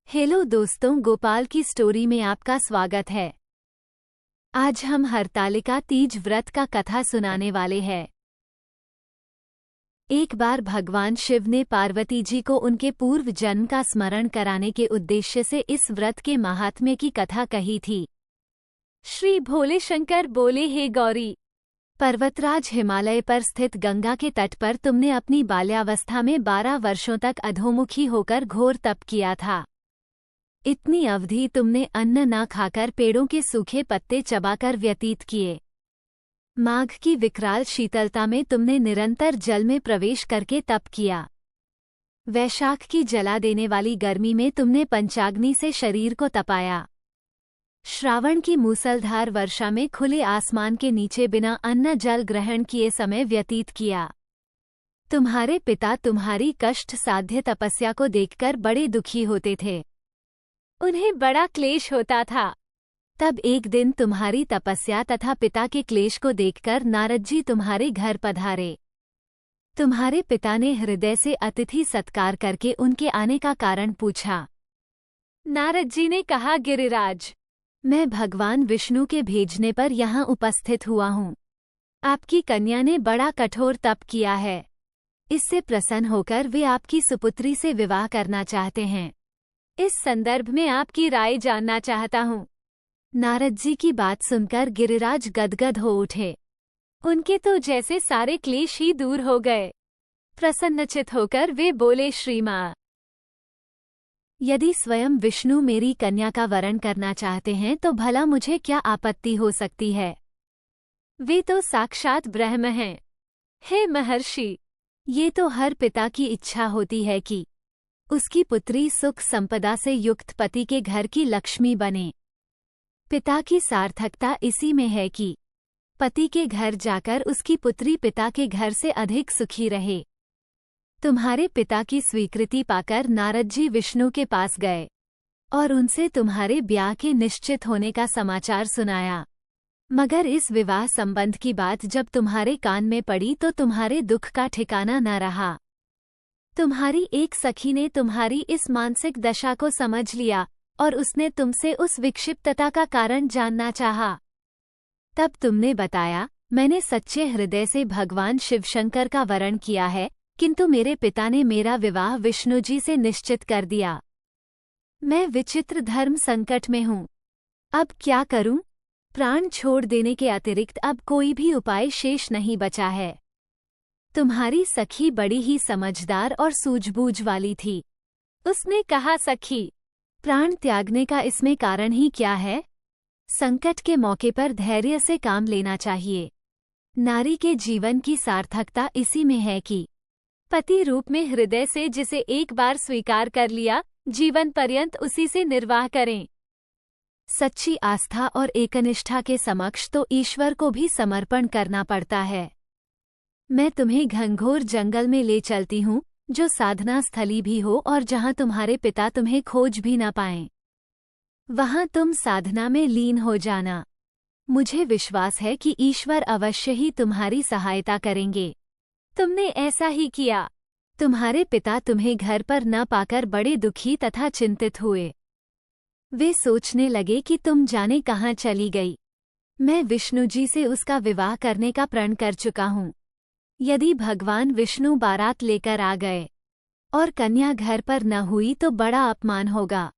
Hello दोस्तों, गोपाल की story में आपका स्वागत है। आज हम हरतालिका तीज व्रत का कथा सुनाने वाले हैं। एक बार भगवान शिव ने पार्वती जी को उनके पूर्व जन्म का स्मरण कराने के उद्देश्य से इस व्रत के महात्म्य की कथा कही थी। श्री भोले शंकर बोले, हे गौरी, पर्वतराज हिमालय पर स्थित गंगा के तट पर तुमने अपनी बाल्यावस्था में 12 वर्षों तक अधोमुखी होकर घोर तप किया था। इतनी अवधि तुमने अन्न न खाकर पेड़ों के सूखे पत्ते चबाकर व्यतीत किए। माघ की विकराल शीतलता में तुमने निरंतर जल में प्रवेश करके तप किया। वैशाख की जला देने वाली गर्मी में तुमने पंचाग्नि से शरीर को तपाया। श्रावण की मूसलधार वर्षा में खुले आसमान के नीचे बिना अन्न जल ग्रहण किए समय व्यतीत किया। तुम्हारे पिता तुम्हारी कष्ट साध्य तपस्या को देखकर बड़े दुखी होते थे। उन्हें बड़ा क्लेश होता था। तब एक दिन तुम्हारी तपस्या तथा पिता के क्लेश को देखकर नारद जी तुम्हारे घर पधारे। तुम्हारे पिता ने हृदय से अतिथि सत्कार करके उनके आने का कारण पूछा। नारद जी ने कहा, गिरिराज, मैं भगवान विष्णु के भेजने पर यहाँ उपस्थित हुआ हूँ। आपकी कन्या ने बड़ा कठोर तप किया है। इससे प्रसन्न होकर वे आपकी सुपुत्री से विवाह करना चाहते हैं। इस संदर्भ में आपकी राय जानना चाहता हूँ। नारद जी की बात सुनकर गिरिराज गदगद हो उठे। उनके तो जैसे सारे क्लेश ही दूर हो गए। प्रसन्नचित होकर वे बोले, श्रीमां, यदि स्वयं विष्णु मेरी कन्या का वरण करना चाहते हैं तो भला मुझे क्या आपत्ति हो सकती है। वे तो साक्षात ब्रह्म हैं। हे महर्षि, ये तो हर पिता की इच्छा होती है कि उसकी पुत्री सुख संपदा से युक्त पति के घर की लक्ष्मी बने। पिता की सार्थकता इसी में है कि पति के घर जाकर उसकी पुत्री पिता के घर से अधिक सुखी रहे। तुम्हारे पिता की स्वीकृति पाकर नारद जी विष्णु के पास गए और उनसे तुम्हारे ब्याह के निश्चित होने का समाचार सुनाया। मगर इस विवाह संबंध की बात जब तुम्हारे कान में पड़ी तो तुम्हारे दुख का ठिकाना न रहा। तुम्हारी एक सखी ने तुम्हारी इस मानसिक दशा को समझ लिया और उसने तुमसे उस विक्षिप्तता का कारण जानना चाहा। तब तुमने बताया, मैंने सच्चे हृदय से भगवान शिवशंकर का वरण किया है, किंतु मेरे पिता ने मेरा विवाह विष्णु जी से निश्चित कर दिया। मैं विचित्र धर्म संकट में हूँ। अब क्या करूँ? प्राण छोड़ देने के अतिरिक्त अब कोई भी उपाय शेष नहीं बचा है। तुम्हारी सखी बड़ी ही समझदार और सूझबूझ वाली थी। उसने कहा, सखी, प्राण त्यागने का इसमें कारण ही क्या है? संकट के मौके पर धैर्य से काम लेना चाहिए। नारी के जीवन की सार्थकता इसी में है कि पति रूप में हृदय से जिसे एक बार स्वीकार कर लिया, जीवन पर्यंत उसी से निर्वाह करें। सच्ची आस्था और एकनिष्ठा के समक्ष तो ईश्वर को भी समर्पण करना पड़ता है। मैं तुम्हें घनघोर जंगल में ले चलती हूँ, जो साधना स्थली भी हो और जहाँ तुम्हारे पिता तुम्हें खोज भी न पाएं। वहाँ तुम साधना में लीन हो जाना। मुझे विश्वास है कि ईश्वर अवश्य ही तुम्हारी सहायता करेंगे। तुमने ऐसा ही किया। तुम्हारे पिता तुम्हें घर पर न पाकर बड़े दुखी तथा चिंतित हुए। वे सोचने लगे कि तुम जाने कहाँ चली गई। मैं विष्णु जी से उसका विवाह करने का प्रण कर चुका हूँ। यदि भगवान विष्णु बारात लेकर आ गए और कन्या घर पर न हुई तो बड़ा अपमान होगा।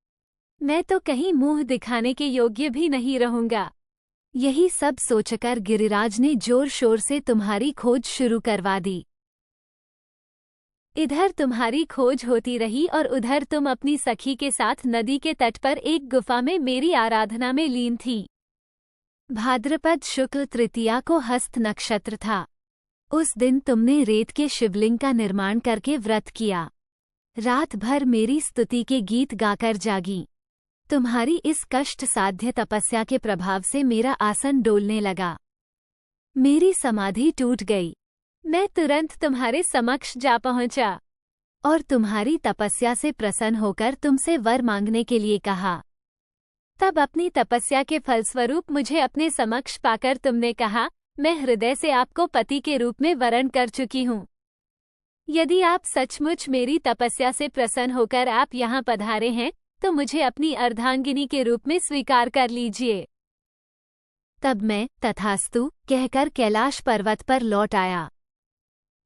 मैं तो कहीं मुंह दिखाने के योग्य भी नहीं रहूंगा। यही सब सोचकर गिरिराज ने जोर शोर से तुम्हारी खोज शुरू करवा दी। इधर तुम्हारी खोज होती रही और उधर तुम अपनी सखी के साथ नदी के तट पर एक गुफा में मेरी आराधना में लीन थी। भाद्रपद शुक्ल तृतीया को हस्त नक्षत्र था। उस दिन तुमने रेत के शिवलिंग का निर्माण करके व्रत किया। रात भर मेरी स्तुति के गीत गाकर जागी। तुम्हारी इस कष्ट साध्य तपस्या के प्रभाव से मेरा आसन डोलने लगा। मेरी समाधि टूट गई। मैं तुरंत तुम्हारे समक्ष जा पहुंचा और तुम्हारी तपस्या से प्रसन्न होकर तुमसे वर मांगने के लिए कहा। तब अपनी तपस्या के फलस्वरूप मुझे अपने समक्ष पाकर तुमने कहा, मैं हृदय से आपको पति के रूप में वरण कर चुकी हूँ। यदि आप सचमुच मेरी तपस्या से प्रसन्न होकर आप यहाँ पधारे हैं तो मुझे अपनी अर्धांगिनी के रूप में स्वीकार कर लीजिए। तब मैं तथास्तु कहकर कैलाश पर्वत पर लौट आया।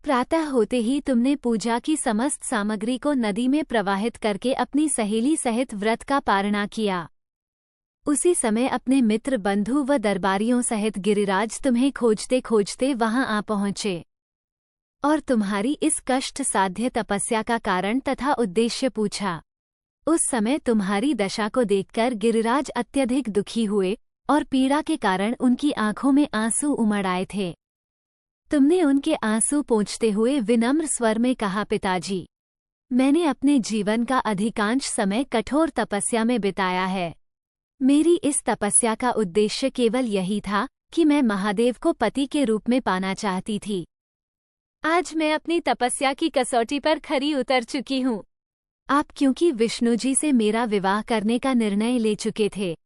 प्रातः होते ही तुमने पूजा की समस्त सामग्री को नदी में प्रवाहित करके अपनी सहेली सहित व्रत का पारणा किया। उसी समय अपने मित्र बंधु व दरबारियों सहित गिरिराज तुम्हें खोजते खोजते वहां आ पहुंचे और तुम्हारी इस कष्ट साध्य तपस्या का कारण तथा उद्देश्य पूछा। उस समय तुम्हारी दशा को देखकर गिरिराज अत्यधिक दुखी हुए और पीड़ा के कारण उनकी आंखों में आंसू उमड़ आए थे। तुमने उनके आंसू पोंछते हुए विनम्र स्वर में कहा, पिताजी, मैंने अपने जीवन का अधिकांश समय कठोर तपस्या में बिताया है। मेरी इस तपस्या का उद्देश्य केवल यही था कि मैं महादेव को पति के रूप में पाना चाहती थी। आज मैं अपनी तपस्या की कसौटी पर खरी उतर चुकी हूँ। आप क्योंकि विष्णु जी से मेरा विवाह करने का निर्णय ले चुके थे,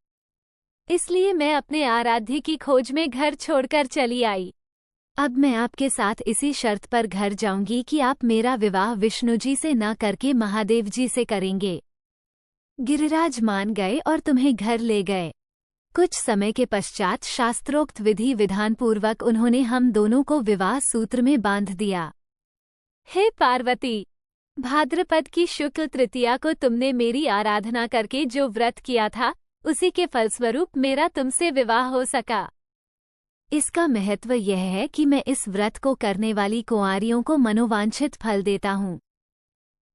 इसलिए मैं अपने आराध्य की खोज में घर छोड़कर चली आई। अब मैं आपके साथ इसी शर्त पर घर जाऊंगी कि आप मेरा विवाह विष्णु जी से न करके महादेव जी से करेंगे। गिरिराज मान गए और तुम्हें घर ले गए। कुछ समय के पश्चात शास्त्रोक्त विधि विधान पूर्वक उन्होंने हम दोनों को विवाह सूत्र में बांध दिया। हे पार्वती, भाद्रपद की शुक्ल तृतीया को तुमने मेरी आराधना करके जो व्रत किया था, उसी के फलस्वरूप मेरा तुमसे विवाह हो सका। इसका महत्व यह है कि मैं इस व्रत को करने वाली कुंवारियों को मनोवांछित फल देता हूँ।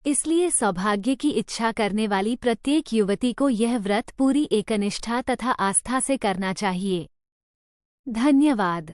इसलिए सौभाग्य की इच्छा करने वाली प्रत्येक युवती को यह व्रत पूरी एकनिष्ठा तथा आस्था से करना चाहिए। धन्यवाद।